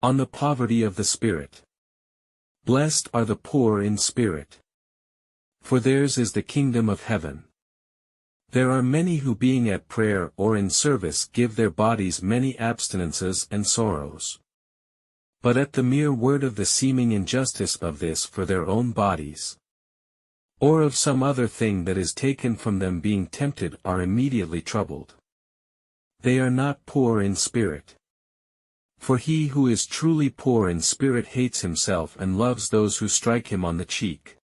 On the poverty of the spirit. Blessed are the poor in spirit, for theirs is the kingdom of heaven. There are many who being at prayer or in service give their bodies many abstinences and sorrows. But at the mere word of the seeming injustice of this for their own bodies, or of some other thing that is taken from them being tempted are immediately troubled. They are not poor in spirit. For he who is truly poor in spirit hates himself and loves those who strike him on the cheek.